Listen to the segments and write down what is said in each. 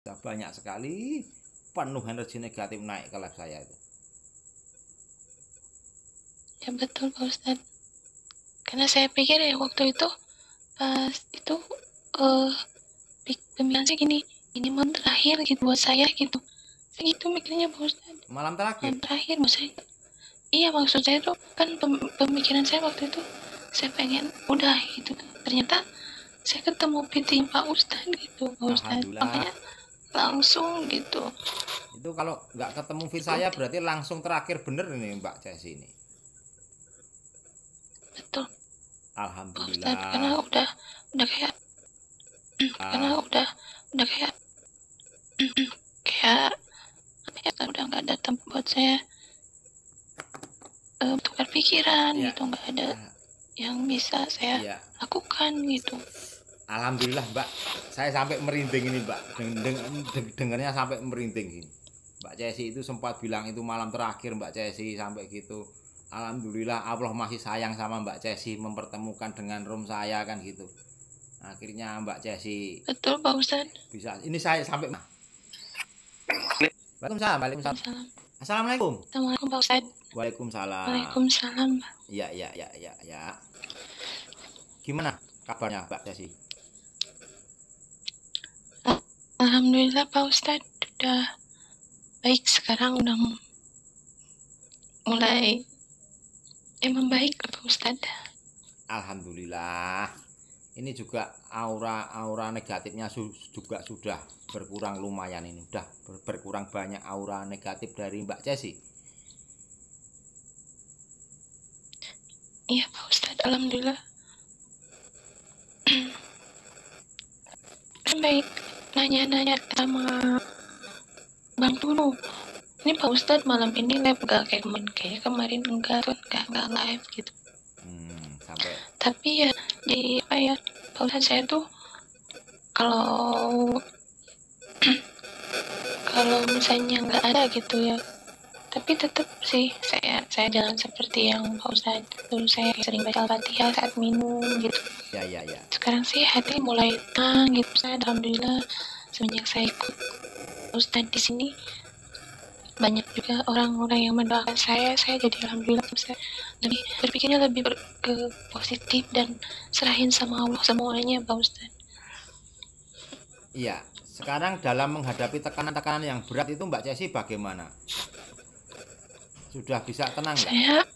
banyak sekali penuh energi negatif naik ke lab saya itu. Ya betul Pak Ustadz. Karena saya pikir ya waktu itu pas itu pemikiran saya gini, ini malam terakhir gitu buat saya gitu. Saya gitu mikirnya Pak Ustadz. Malam terakhir. Malam terakhir maksud saya. Iya maksud saya tuh kan pemikiran saya waktu itu saya pengen udah gitu. Ternyata saya ketemu PT Pak Ustadz gitu Pak Ustadz. Makanya langsung gitu. Itu kalau nggak ketemu fit saya berarti langsung terakhir bener ini Mbak Cesi ini. Betul. Alhamdulillah. Ustadz, karena udah kayak kayak apa ya, udah nggak ada tempat buat saya tukar pikiran ya, gitu, nggak ada yang bisa saya lakukan gitu. Alhamdulillah Mbak, saya sampai merinding ini Mbak, dengarnya sampai merinding ini. Mbak Cesi itu sempat bilang itu malam terakhir Mbak Cesi sampai gitu. Alhamdulillah Allah masih sayang sama Mbak Cesi, mempertemukan dengan room saya kan gitu. Akhirnya Mbak Cesi. Betul Pak Ustadz. Bisa. Ini saya sampai. Waalaikumsalam. Assalamualaikum. Assalamualaikum Pak Ustadz. Waalaikumsalam. Waalaikumsalam. Ya. Gimana kabarnya Mbak Cesi? Alhamdulillah Pak Ustadz udah baik, sekarang udah mulai membaik Pak Ustadz. Alhamdulillah. Ini juga aura negatifnya juga sudah berkurang lumayan ini. Udah berkurang banyak aura negatif dari Mbak Cesi. Iya Pak Ustadz, alhamdulillah. Baik, nanya-nanya sama Bang Tunu. Ini Pak Ustadz malam ini live gak kayak kemarin enggak live gitu. Sampai. Tapi ya di apa ya Pak Ustadz, saya tuh kalau misalnya nggak ada gitu ya, tapi tetap sih saya jalan seperti yang Pak Ustadz dulu. Saya sering baca Al-Fatihah saat minum gitu. Ya. Sekarang sih hati mulai tenang gitu. Saya alhamdulillah semenjak saya ikut Ustadz di sini banyak juga orang-orang yang mendoakan saya jadi alhamdulillah bisa lebih berpikirnya lebih ke positif dan serahin sama Allah semuanya Pak Ustadz. Iya, sekarang dalam menghadapi tekanan-tekanan yang berat itu Mbak Cesi bagaimana? Sudah bisa tenang nggak?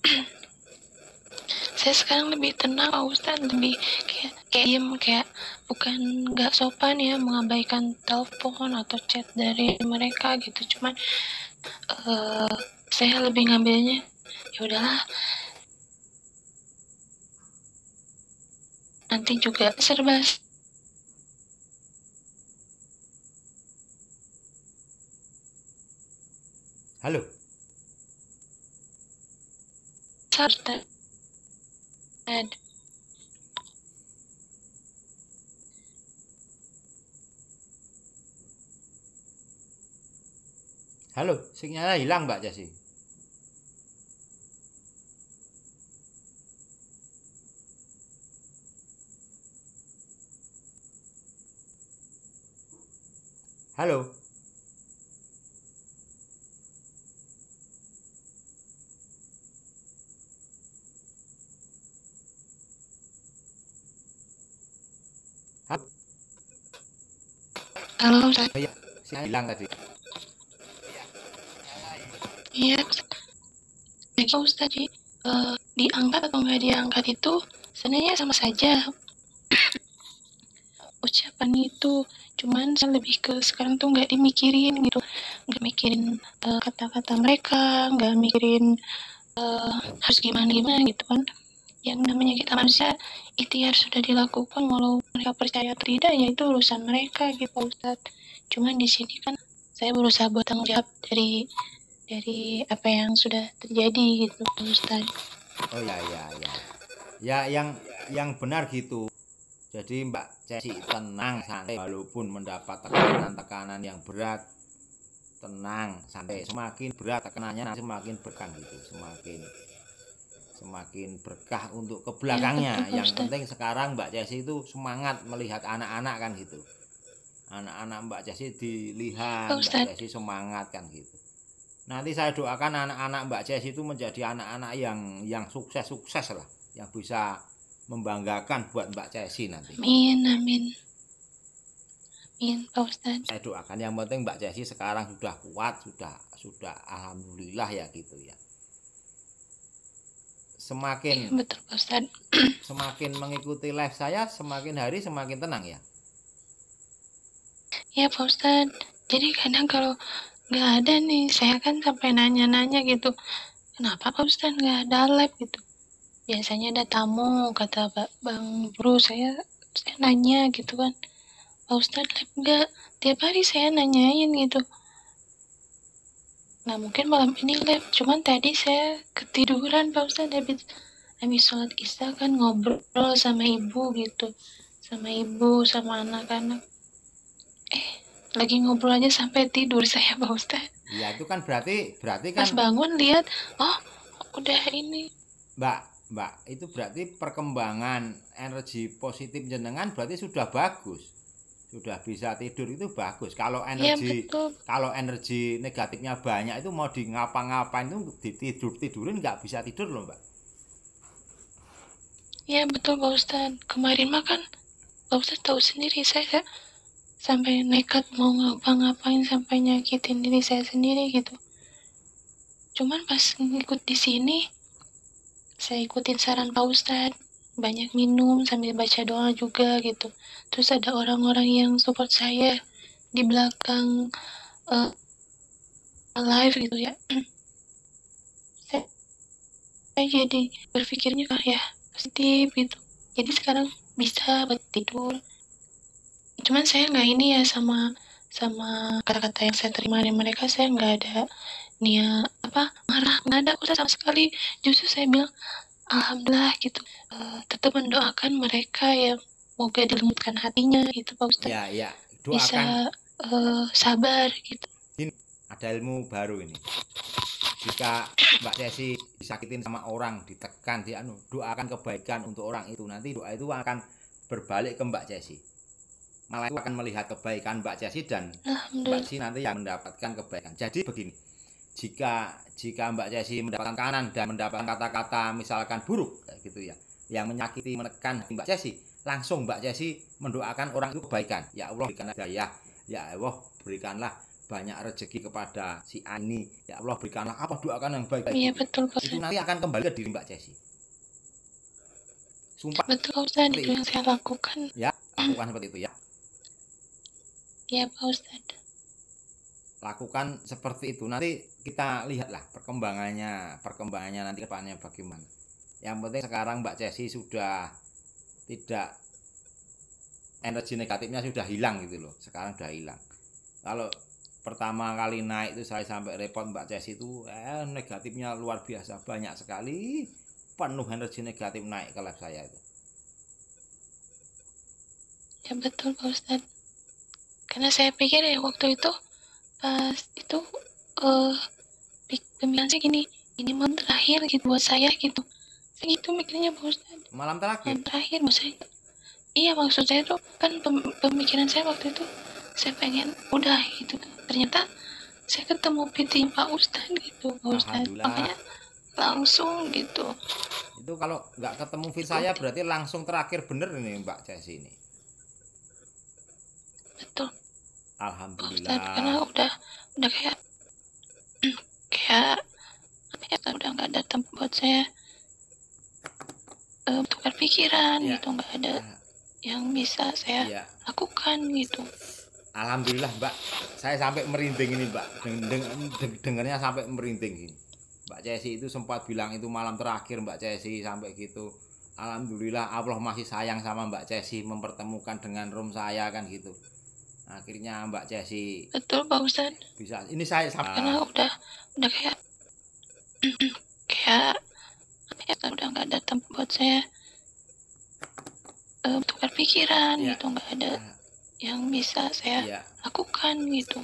Saya sekarang lebih tenang Pak Ustadz, lebih kayak diem, kayak bukan nggak sopan ya mengabaikan telepon atau chat dari mereka gitu. Cuman saya lebih ngambilnya ya udahlah, nanti juga serba. Halo. Halo, sinyalnya hilang Mbak Cesi. Halo. Halo Ustaz. Oh, iya, sinyal hilang tadi. Iya. Jadi Ustaz, diangkat atau nggak diangkat itu sebenarnya sama saja. Ucapan itu cuman saya lebih ke sekarang tuh nggak dimikirin gitu, nggak mikirin kata-kata mereka, nggak mikirin harus gimana gitu kan. Yang namanya kita manusia, ikhtiar sudah dilakukan, walau mereka percaya atau tidak ya itu urusan mereka gitu Ustaz. Cuman di sini kan saya berusaha buat tanggung jawab dari apa yang sudah terjadi gitu Ustaz. Oh ya. Ya yang benar gitu. Jadi Mbak Cesi tenang, santai, walaupun mendapat tekanan-tekanan yang berat, tenang, santai. Semakin berat tekanannya nanti semakin berkah gitu, semakin berkah untuk ke belakangnya. Ya, yang penting sekarang Mbak Cesi itu semangat melihat anak-anak kan gitu. anak-anak Mbak Cesi Pak dilihat, Mbak Ustadz. Cesi semangat kan gitu. Nanti saya doakan anak-anak Mbak Cesi itu menjadi anak-anak yang sukses-sukses lah, yang bisa membanggakan buat Mbak Cesi nanti. Amin, amin. Amin, Pak Ustadz. Saya doakan yang penting Mbak Cesi sekarang sudah kuat, sudah alhamdulillah ya gitu ya. Iya, betul Pak Ustadz. Semakin mengikuti live saya, semakin hari semakin tenang ya. Ya Pak Ustadz. Jadi kadang kalau nggak ada nih, saya kan sampai nanya-nanya gitu, kenapa Pak Ustadz nggak ada live gitu. Biasanya ada tamu, kata Bang Bro, saya nanya gitu kan, Pak Ustadz live nggak? Tiap hari saya nanyain gitu. Nah mungkin malam ini live, cuman tadi saya ketiduran Pak Ustadz habis sholat isya kan ngobrol sama ibu gitu, sama anak-anak. Lagi ngobrol aja sampai tidur saya Pak Ustadz. Ya itu kan berarti kan Pas bangun lihat, oh udah ini. Mbak, itu berarti perkembangan energi positif jenengan berarti sudah bagus. Sudah bisa tidur itu bagus. Kalau Ya energi betul. kalau energi negatifnya banyak itu mau di ngapa-ngapain itu tidurin nggak bisa tidur loh, Mbak. Ya betul Pak Ustadz. Kemarin makan Pak Ustadz tahu sendiri, saya sampai nekat mau ngapa-ngapain sampai nyakitin diri saya sendiri gitu. Cuman pas ngikut di sini, saya ikutin saran Pak Ustadz, banyak minum sambil baca doa juga gitu. Terus ada orang-orang yang support saya di belakang live gitu ya. saya jadi berpikirnya ya positif gitu. Jadi sekarang bisa buat tidur. Cuman saya nggak ini ya sama kata-kata yang saya terima dari mereka, saya nggak ada niat marah, nggak ada Ustaz sama sekali. Justru saya bilang alhamdulillah gitu, tetap mendoakan mereka yang moga dilembutkan hatinya gitu Pak Ustaz. Ya, Bisa doakan. Sabar gitu. Ini ada ilmu baru ini. Jika Mbak Cesi disakitin sama orang, ditekan, doakan kebaikan untuk orang itu, nanti doa itu akan berbalik ke Mbak Cesi. Malah itu akan melihat kebaikan Mbak Cesi dan Mbak Cesi nanti yang mendapatkan kebaikan. Jadi begini, jika Mbak Cesi mendapatkan kanan dan mendapatkan kata-kata misalkan buruk kayak gitu ya, yang menyakiti, menekan Mbak Cesi, langsung Mbak Cesi mendoakan orang itu kebaikan. Ya Allah berikanlah hidayah, ya Allah berikanlah banyak rezeki kepada si Ani, ya Allah berikanlah apa, doakan yang baik. Iya betul Pak Itu nanti akan kembali ke diri Mbak Cesi. Sumpah. Betul Pak Ustaz, itu yang saya lakukan. Ya, lakukan seperti itu ya. Iya Pak Ustaz. Lakukan seperti itu. Nanti kita lihatlah perkembangannya nanti ke depannya bagaimana. Yang penting sekarang Mbak Cesi sudah tidak, energi negatifnya sudah hilang gitu loh. Sekarang sudah hilang. Kalau pertama kali naik itu saya sampai repot Mbak Cesi itu negatifnya luar biasa, banyak sekali, penuh energi negatif naik ke live saya itu. Ya betul Pak Ustadz. Karena saya pikir ya waktu itu pas itu pemikiran saya gini, ini malam terakhir gitu buat saya gitu. Saya gitu mikirnya Pak Ustadz. Malam terakhir? Malam terakhir maksud saya. Iya maksud saya tuh kan pemikiran saya waktu itu, saya pengen udah gitu. Ternyata saya ketemu PT Pak Ustadz gitu Pak Ustadz. Makanya langsung gitu. Itu kalau nggak ketemu fit saya berarti langsung terakhir bener ini Mbak Cesi ini. Betul. Alhamdulillah. Ustadz, karena udah kayak udah nggak ada tempat buat saya tukar pikiran ya, gitu, nggak ada yang bisa saya lakukan gitu. Alhamdulillah Mbak, saya sampai merinding ini Mbak, dengarnya sampai merinding ini. Mbak Cesi itu sempat bilang itu malam terakhir Mbak Cesi sampai gitu. Alhamdulillah Allah masih sayang sama Mbak Cesi, mempertemukan dengan room saya kan gitu. Akhirnya Mbak Cesi. Betul Pak Ustadz. Bisa. Ini saya karena udah kayak udah nggak ada tempat buat saya tukar pikiran gitu, nggak ada yang bisa saya lakukan gitu.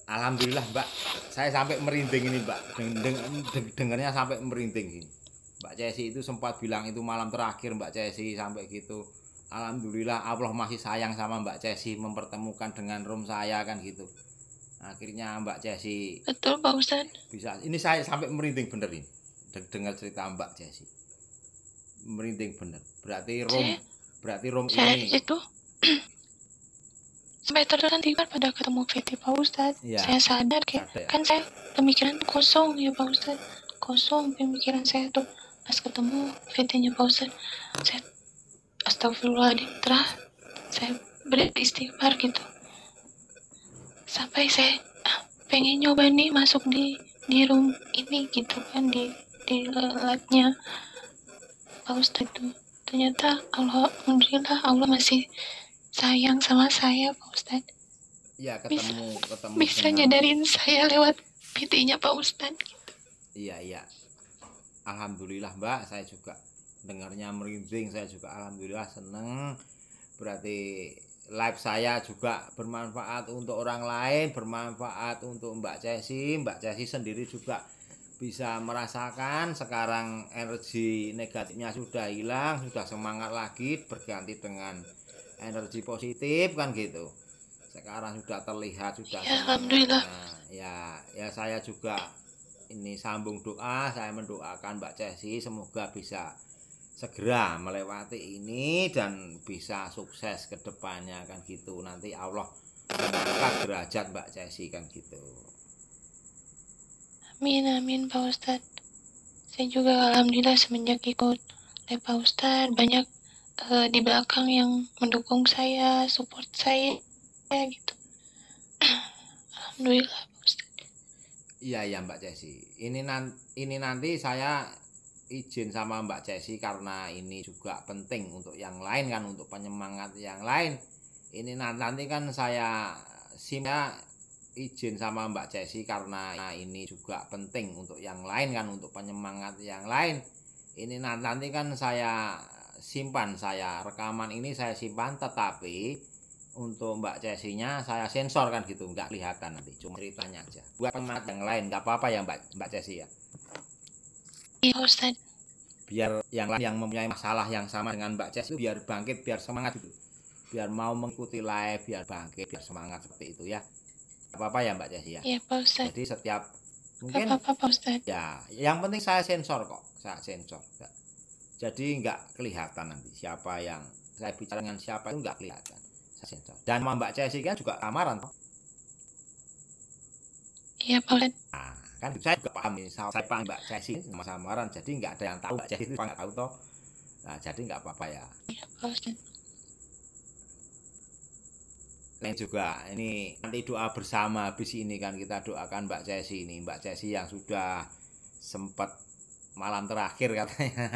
Alhamdulillah Mbak, saya sampai merinding ini Mbak, dengarnya sampai merinding ini. Mbak Cesi itu sempat bilang itu malam terakhir Mbak Cesi sampai gitu. alhamdulillah Allah masih sayang sama Mbak Cesi, mempertemukan dengan room saya kan gitu. Akhirnya Mbak Cesi Betul Pak Ustadz. bisa. Ini saya sampai merinding bener ini. Dengar cerita Mbak Cesi. Merinding bener. Berarti room Saya ini. itu sampai terhenti pada ketemu Feti Pak Ustadz. Ya, Saya sadar kayak kan saya pemikiran kosong ya Pak Ustadz. Kosong pemikiran saya tuh pas ketemu Fetinya Pak Ustadz. Saya astagfirullahaladzim, saya beristighfar gitu. Sampai saya pengen nyoba nih masuk di room ini gitu kan, di live-nya Pak Ustadz itu. Ternyata alhamdulillah Allah masih sayang sama saya Pak Ustadz. Ya, ketemu Bisa dengan... nyadarin saya lewat PT-nya Pak Ustadz. Iya. Alhamdulillah Mbak, saya juga dengarnya merinding, saya juga alhamdulillah seneng. Berarti live saya juga bermanfaat untuk orang lain, bermanfaat untuk Mbak Cesi. Mbak Cesi sendiri juga bisa merasakan sekarang energi negatifnya sudah hilang, sudah semangat lagi, berganti dengan energi positif kan gitu. Sekarang sudah terlihat, sudah Ya, semangat. alhamdulillah. Nah, ya saya juga ini sambung doa, saya mendoakan Mbak Cesi semoga bisa segera melewati ini dan bisa sukses ke depannya kan gitu. Nanti Allah mengangkat derajat Mbak Cesi kan gitu. Amin Pak Ustadz. Saya juga alhamdulillah semenjak ikut live Pak Ustadz banyak di belakang yang mendukung saya, support saya gitu. Alhamdulillah Pak Ustadz. Iya Mbak Cesi. Ini nanti saya izin sama Mbak Cesi karena ini juga penting untuk yang lain kan, untuk penyemangat yang lain. Ini nanti kan saya izin sama Mbak Cesi karena ini juga penting untuk yang lain kan, untuk penyemangat yang lain. Ini nanti kan saya simpan, saya rekaman ini saya simpan, tetapi untuk Mbak Cesinya saya sensor kan gitu, nggak kelihatan nanti, cuma ceritanya aja. Buat penyemangat yang lain nggak apa-apa ya Mbak Cesi ya. Iya Ustadz. Biar yang lain yang mempunyai masalah yang sama dengan Mbak Cesi biar bangkit, biar semangat gitu. Biar mau mengikuti live, biar bangkit, biar semangat seperti itu ya. Apa-apa ya Mbak Cesi ya. Iya Pak Ustadz. Jadi setiap mungkin apa-apa Pak Ustadz. ya, yang penting saya sensor kok, saya sensor. Jadi nggak kelihatan nanti siapa yang saya bicara dengan siapa itu nggak kelihatan. Saya sensor. Dan Mbak Cesi kan juga lamaran toh. Iya Pak Ustadz. Nah, kan saya juga paham nih, saya paham Mbak Cesi sama samaran, jadi nggak ada yang tahu Mbak Cesi itu nggak tahu toh. Nah, jadi nggak apa-apa ya. Iya Pak Ustadz. Lain juga ini nanti doa bersama habis ini kan kita doakan Mbak Cesi ini, Mbak Cesi yang sudah sempat malam terakhir katanya.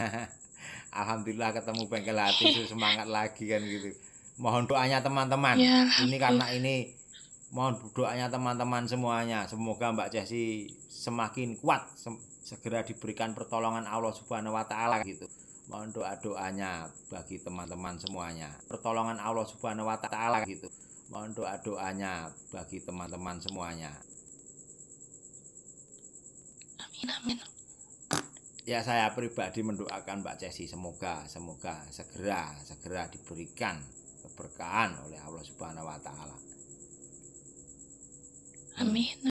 Alhamdulillah ketemu bengkel hati itu semangat lagi kan gitu. Mohon doanya teman-teman. Ya, ini karena ini mohon doanya teman-teman semuanya. Semoga Mbak Cesi semakin kuat, segera diberikan pertolongan Allah Subhanahu wa taala gitu. Mohon doa-doanya bagi teman-teman semuanya. Pertolongan Allah Subhanahu wa taala gitu. Mohon doa-doanya bagi teman-teman semuanya. Amin. Ya saya pribadi mendoakan Mbak Cesi semoga segera diberikan keberkahan oleh Allah Subhanahu wa taala. Amin.